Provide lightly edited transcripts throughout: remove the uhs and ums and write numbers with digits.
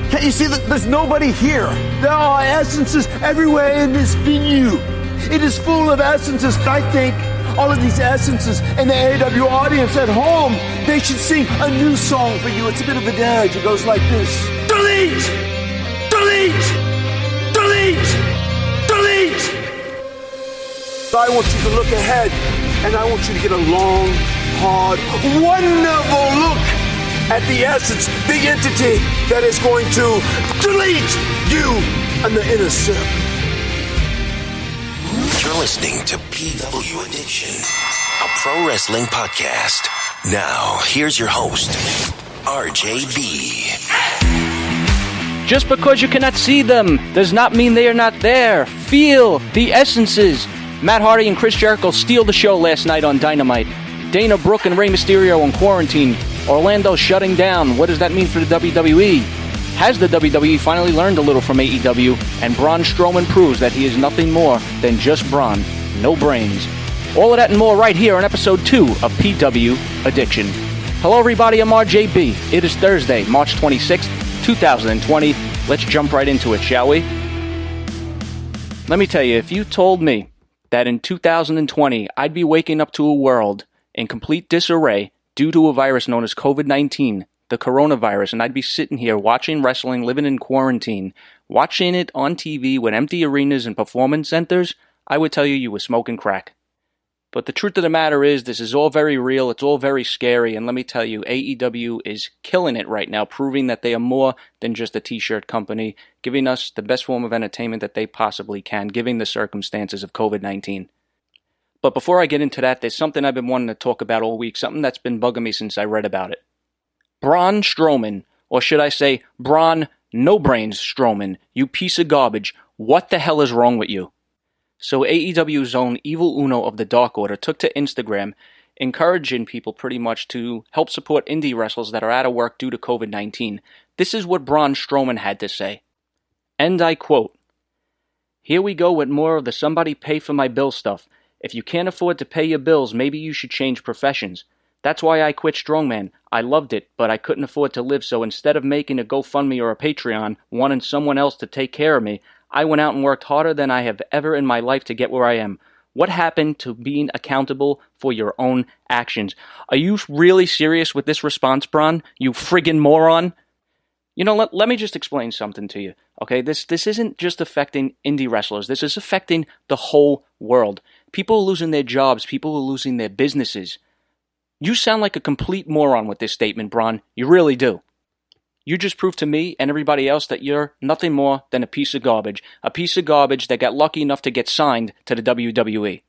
Can't you see that there's nobody here? There are essences everywhere in this venue. It is full of essences. I think all of these essences and the AW audience at home, they should sing a new song for you. It's a bit of a dirge. It goes like this. Delete! Delete! Delete! Delete! I want you to look ahead, and I want you to get a long, hard, wonderful look at the essence, the entity that is going to delete you and the inner self. You're listening to PW Addiction, a pro wrestling podcast. Now, here's your host, RJB. Just because you cannot see them does not mean they are not there. Feel the essences. Matt Hardy and Chris Jericho steal the show last night on Dynamite. Dana Brooke and Rey Mysterio in quarantine. Orlando shutting down. What does that mean for the WWE? Has the WWE finally learned a little from AEW? And Braun Strowman proves that he is nothing more than just Braun, no brains. All of that and more right here on episode 2 of PW Addiction. Hello everybody, I'm RJB. It is Thursday, March 26th, 2020. Let's jump right into it, shall we? Let me tell you, if you told me that in 2020 I'd be waking up to a world in complete disarray due to a virus known as COVID-19, the coronavirus, and I'd be sitting here watching wrestling, living in quarantine, watching it on TV with empty arenas and performance centers, I would tell you you were smoking crack. But the truth of the matter is, this is all very real, it's all very scary, and let me tell you, AEW is killing it right now, proving that they are more than just a t-shirt company, giving us the best form of entertainment that they possibly can, given the circumstances of COVID-19. But before I get into that, there's something I've been wanting to talk about all week, something that's been bugging me since I read about it. Braun Strowman, or should I say Braun No-Brains Strowman, you piece of garbage, what the hell is wrong with you? So AEW's own Evil Uno of the Dark Order took to Instagram, encouraging people pretty much to help support indie wrestlers that are out of work due to COVID-19. This is what Braun Strowman had to say. And I quote, "Here we go with more of the somebody pay for my bill stuff. If you can't afford to pay your bills, maybe you should change professions. That's why I quit Strongman. I loved it, but I couldn't afford to live, so instead of making a GoFundMe or a Patreon, wanting someone else to take care of me, I went out and worked harder than I have ever in my life to get where I am. What happened to being accountable for your own actions?" Are you really serious with this response, Braun? You friggin' moron? You know, let me just explain something to you, okay? This isn't just affecting indie wrestlers. This is affecting the whole world. People are losing their jobs. People are losing their businesses. You sound like a complete moron with this statement, Braun. You really do. You just proved to me and everybody else that you're nothing more than a piece of garbage. A piece of garbage that got lucky enough to get signed to the WWE.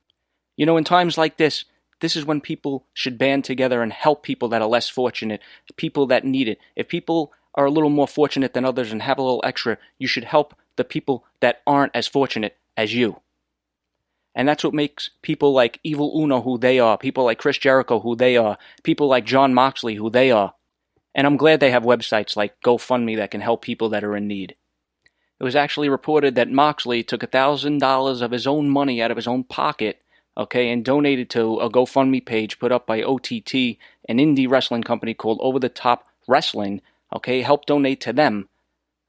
You know, in times like this is when people should band together and help people that are less fortunate, people that need it. If people are a little more fortunate than others and have a little extra, you should help the people that aren't as fortunate as you. And that's what makes people like Evil Uno who they are, people like Chris Jericho who they are, people like Jon Moxley who they are. And I'm glad they have websites like GoFundMe that can help people that are in need. It was actually reported that Moxley took $1,000 of his own money out of his own pocket, okay, and donated to a GoFundMe page put up by OTT, an indie wrestling company called Over the Top Wrestling, okay, helped donate to them,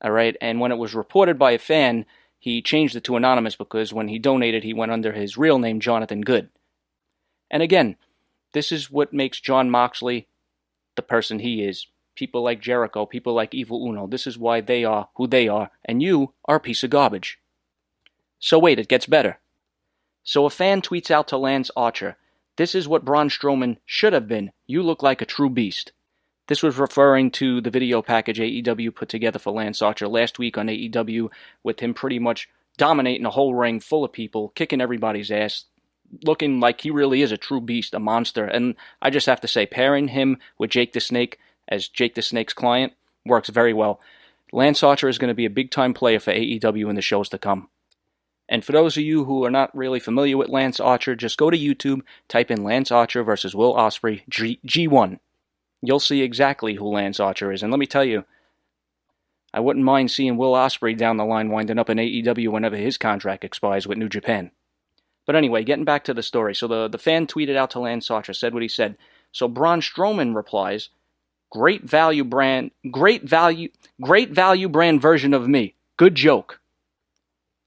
all right, and when it was reported by a fan, he changed it to anonymous because when he donated, he went under his real name, Jonathan Good. And again, this is what makes Jon Moxley the person he is. People like Jericho, people like Evil Uno, this is why they are who they are, and you are a piece of garbage. So wait, it gets better. So a fan tweets out to Lance Archer, "This is what Braun Strowman should have been. You look like a true beast." This was referring to the video package AEW put together for Lance Archer last week on AEW, with him pretty much dominating a whole ring full of people, kicking everybody's ass, looking like he really is a true beast, a monster. And I just have to say, pairing him with Jake the Snake as Jake the Snake's client works very well. Lance Archer is going to be a big-time player for AEW in the shows to come. And for those of you who are not really familiar with Lance Archer, just go to YouTube, type in Lance Archer versus Will Ospreay G1. You'll see exactly who Lance Archer is. And let me tell you, I wouldn't mind seeing Will Ospreay down the line winding up in AEW whenever his contract expires with New Japan. But anyway, getting back to the story. So the fan tweeted out to Lance Archer, said what he said. So Braun Strowman replies, Great value brand version of me. Good joke.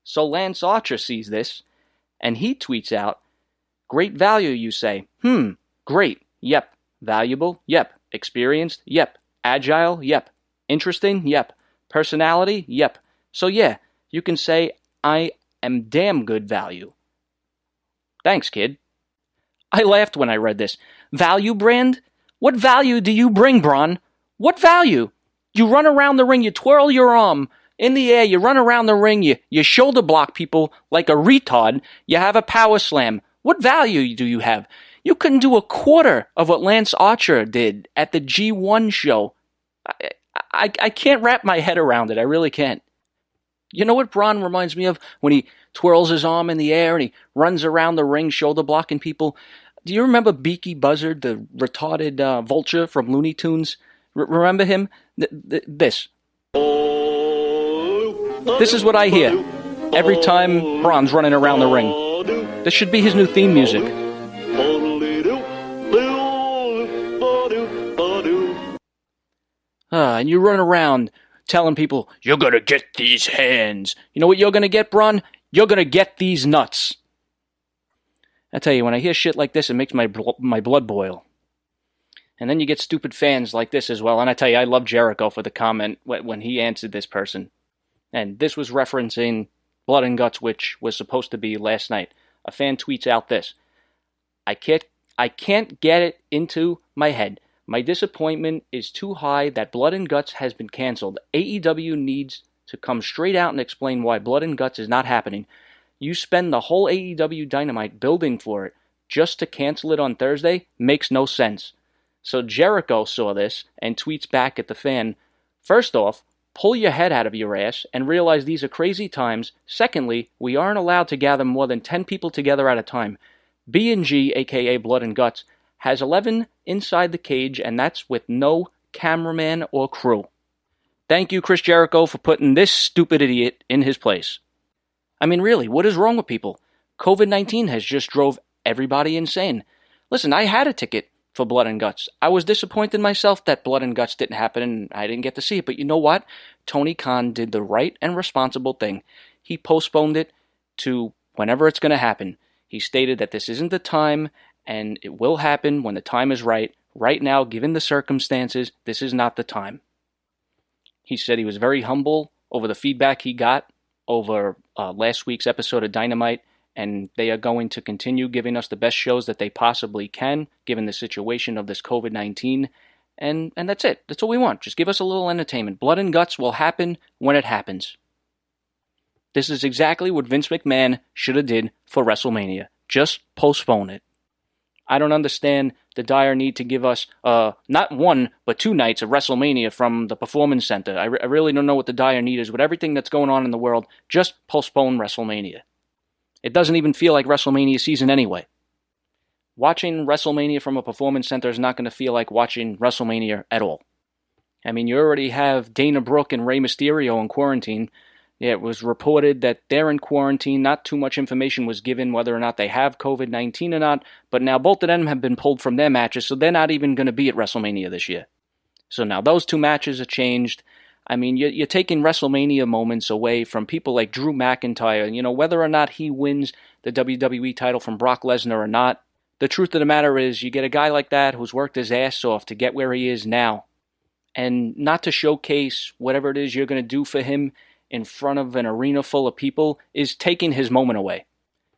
So Lance Archer sees this, and he tweets out, great value, you say. Great. Yep. Valuable? Yep. Experienced? Yep. Agile? Yep. Interesting? Yep. Personality? Yep. So yeah, you can say I am damn good value. Thanks, kid. I laughed when I read this. Value brand? What value do you bring, Braun? What value? You run around the ring, you twirl your arm in the air, you run around the ring, you shoulder block people like a retard, you have a power slam. What value do you have? You couldn't do a quarter of what Lance Archer did at the G1 show. I can't wrap my head around it. I really can't. You know what Braun reminds me of? When he twirls his arm in the air and he runs around the ring shoulder blocking people. Do you remember Beaky Buzzard, the retarded vulture from Looney Tunes? Remember him? This. This is what I hear every time Braun's running around the ring. This should be his new theme music. And you run around telling people, you're gonna get these hands. You know what you're gonna get, Braun? You're gonna get these nuts. I tell you, when I hear shit like this, it makes my blood boil. And then you get stupid fans like this as well. And I tell you, I love Jericho for the comment when he answered this person. And this was referencing Blood and Guts, which was supposed to be last night. A fan tweets out this. I can't get it into my head. My disappointment is too high that Blood and Guts has been canceled. AEW needs to come straight out and explain why Blood and Guts is not happening. You spend the whole AEW Dynamite building for it just to cancel it on Thursday? Makes no sense. So Jericho saw this and tweets back at the fan, first off, pull your head out of your ass and realize these are crazy times. Secondly, we aren't allowed to gather more than 10 people together at a time. B&G, aka Blood and Guts, has 11 inside the cage, and that's with no cameraman or crew. Thank you, Chris Jericho, for putting this stupid idiot in his place. I mean, really, what is wrong with people? COVID-19 has just drove everybody insane. Listen, I had a ticket for Blood and Guts. I was disappointed myself that Blood and Guts didn't happen and I didn't get to see it. But you know what? Tony Khan did the right and responsible thing. He postponed it to whenever it's going to happen. He stated that this isn't the time and it will happen when the time is right. Right now, given the circumstances, this is not the time. He said he was very humble over the feedback he got over last week's episode of Dynamite, and they are going to continue giving us the best shows that they possibly can, given the situation of this COVID-19, and that's it. That's all we want. Just give us a little entertainment. Blood and Guts will happen when it happens. This is exactly what Vince McMahon should have did for WrestleMania. Just postpone it. I don't understand the dire need to give us not one, but 2 nights of WrestleMania from the Performance Center. I really don't know what the dire need is. With everything that's going on in the world, just postpone WrestleMania. It doesn't even feel like WrestleMania season anyway. Watching WrestleMania from a Performance Center is not going to feel like watching WrestleMania at all. I mean, you already have Dana Brooke and Rey Mysterio in quarantine. It was reported that they're in quarantine. Not too much information was given whether or not they have COVID-19 or not, but now both of them have been pulled from their matches, so they're not even going to be at WrestleMania this year. So now those 2 matches are changed. I mean, you're taking WrestleMania moments away from people like Drew McIntyre. You know, whether or not he wins the WWE title from Brock Lesnar or not, the truth of the matter is you get a guy like that who's worked his ass off to get where he is now, and not to showcase whatever it is you're going to do for him in front of an arena full of people is taking his moment away.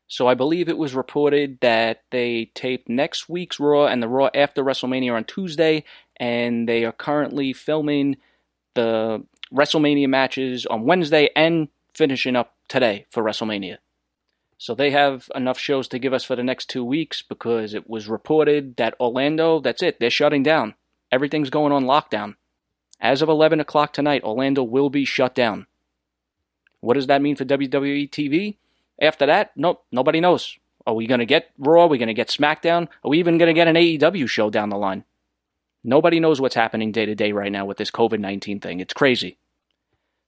So I believe it was reported that they taped next week's Raw and the Raw after WrestleMania on Tuesday, and they are currently filming the WrestleMania matches on Wednesday and finishing up today for WrestleMania. So they have enough shows to give us for the next 2 weeks because it was reported that Orlando, that's it, they're shutting down. Everything's going on lockdown. As of 11 o'clock tonight, Orlando will be shut down. What does that mean for WWE TV? After that, nope, nobody knows. Are we going to get Raw? Are we going to get SmackDown? Are we even going to get an AEW show down the line? Nobody knows what's happening day to day right now with this COVID-19 thing. It's crazy.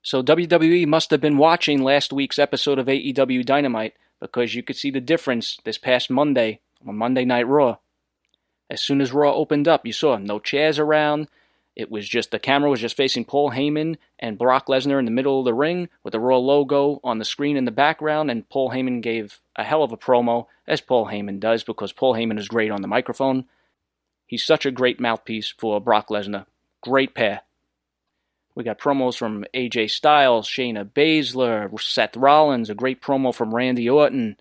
So WWE must have been watching last week's episode of AEW Dynamite because you could see the difference this past Monday on Monday Night Raw. As soon as Raw opened up, you saw no chairs around. It was just, the camera was just facing Paul Heyman and Brock Lesnar in the middle of the ring with the Raw logo on the screen in the background, and Paul Heyman gave a hell of a promo, as Paul Heyman does, because Paul Heyman is great on the microphone. He's such a great mouthpiece for Brock Lesnar. Great pair. We got promos from AJ Styles, Shayna Baszler, Seth Rollins, a great promo from Randy Orton.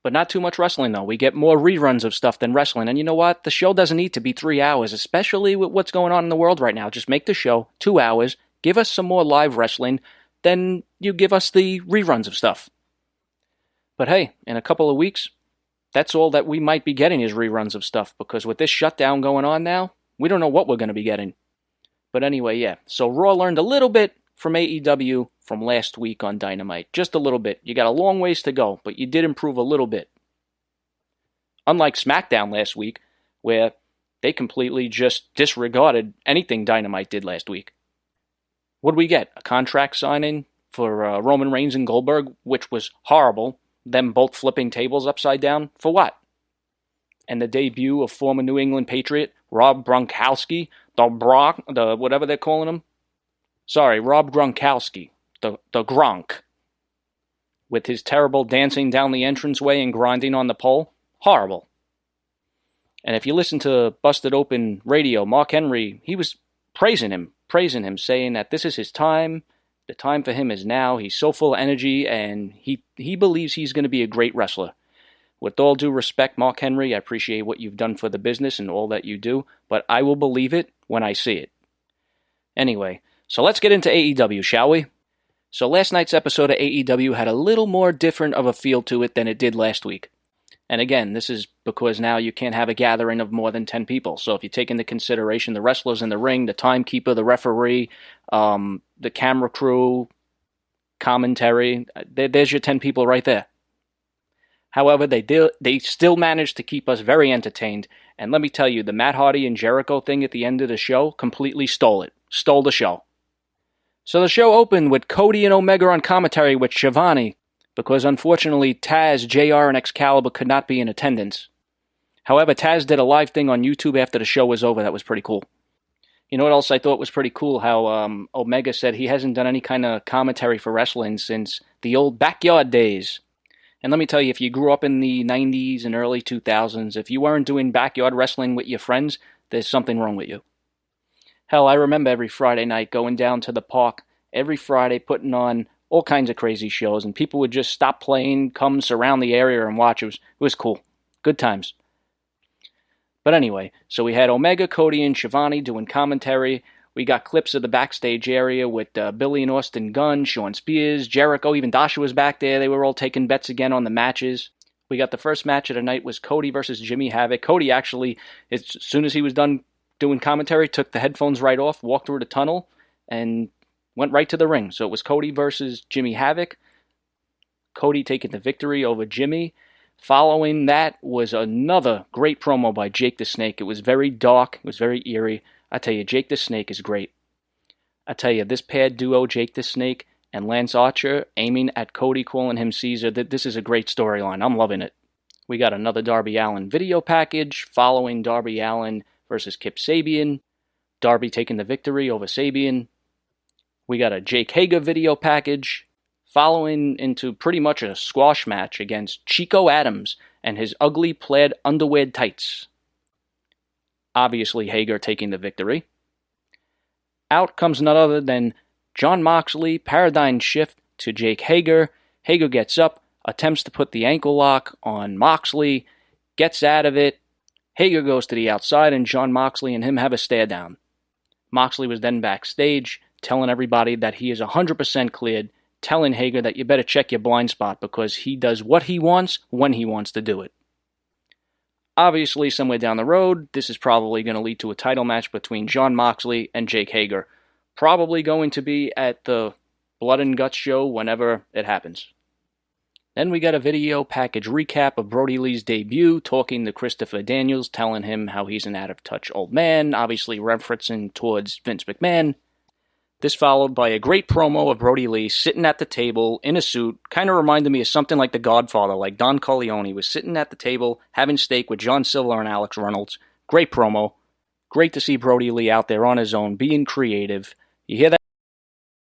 But not too much wrestling, though. We get more reruns of stuff than wrestling. And you know what? The show doesn't need to be 3 hours, especially with what's going on in the world right now. Just make the show 2 hours, give us some more live wrestling, then you give us the reruns of stuff. But hey, in a couple of weeks, that's all that we might be getting is reruns of stuff, because with this shutdown going on now, we don't know what we're going to be getting. But anyway, yeah. So Raw learned a little bit from AEW from last week on Dynamite. Just a little bit. You got a long ways to go, but you did improve a little bit. Unlike SmackDown last week, where they completely just disregarded anything Dynamite did last week. What did we get? A contract signing for Roman Reigns and Goldberg, which was horrible. Them both flipping tables upside down. For what? And the debut of former New England Patriot, Rob Gronkowski, the whatever they're calling him. Sorry, Rob Gronkowski, the Gronk, with his terrible dancing down the entranceway and grinding on the pole. Horrible. And if you listen to Busted Open Radio, Mark Henry, he was praising him, saying that this is his time. The time for him is now. He's so full of energy, and he believes he's going to be a great wrestler. With all due respect, Mark Henry, I appreciate what you've done for the business and all that you do, but I will believe it when I see it. Anyway, so let's get into AEW, shall we? So last night's episode of AEW had a little more different of a feel to it than it did last week. And again, this is because now you can't have a gathering of more than 10 people. So if you take into consideration the wrestlers in the ring, the timekeeper, the referee, the camera crew, commentary, there's your 10 people right there. However, they still managed to keep us very entertained. And let me tell you, the Matt Hardy and Jericho thing at the end of the show completely stole it. Stole the show. So the show opened with Cody and Omega on commentary with Shivani, because unfortunately Taz, JR, and Excalibur could not be in attendance. However, Taz did a live thing on YouTube after the show was over. That was pretty cool. You know what else I thought was pretty cool? How Omega said he hasn't done any kind of commentary for wrestling since the old backyard days. And let me tell you, if you grew up in the 90s and early 2000s, if you weren't doing backyard wrestling with your friends, there's something wrong with you. Hell, I remember every Friday night going down to the park, every Friday putting on all kinds of crazy shows, and people would just stop playing, come surround the area and watch. It was cool. Good times. But anyway, so we had Omega, Cody, and Shivani doing commentary. We got clips of the backstage area with Billy and Austin Gunn, Sean Spears, Jericho, even Dasha was back there. They were all taking bets again on the matches. We got the first match of the night was Cody versus Jimmy Havoc. Cody actually, as soon as he was done doing commentary, took the headphones right off, walked through the tunnel, and went right to the ring. So it was Cody versus Jimmy Havoc. Cody taking the victory over Jimmy. Following that was another great promo by Jake the Snake. It was very dark. It was very eerie. I tell you, Jake the Snake is great. I tell you, this pair duo, Jake the Snake and Lance Archer, aiming at Cody, calling him Caesar, this is a great storyline. I'm loving it. We got another Darby Allin video package following Darby Allin versus Kip Sabian. Darby taking the victory over Sabian. We got a Jake Hager video package following into pretty much a squash match against Chico Adams and his ugly plaid underwear tights. Obviously, Hager taking the victory. Out comes none other than Jon Moxley, paradigm shift to Jake Hager. Hager gets up, attempts to put the ankle lock on Moxley, gets out of it. Hager goes to the outside, and Jon Moxley and him have a stare down. Moxley was then backstage, telling everybody that he is 100% cleared, telling Hager that you better check your blind spot because he does what he wants when he wants to do it. Obviously, somewhere down the road, this is probably going to lead to a title match between Jon Moxley and Jake Hager. Probably going to be at the Blood and Guts show whenever it happens. Then we got a video package recap of Brody Lee's debut, talking to Christopher Daniels, telling him how he's an out-of-touch old man, obviously referencing towards Vince McMahon. This followed by a great promo of Brody Lee sitting at the table in a suit. Kind of reminded me of something like The Godfather, like Don Corleone was sitting at the table having steak with John Silver and Alex Reynolds. Great promo. Great to see Brody Lee out there on his own, being creative. You hear that?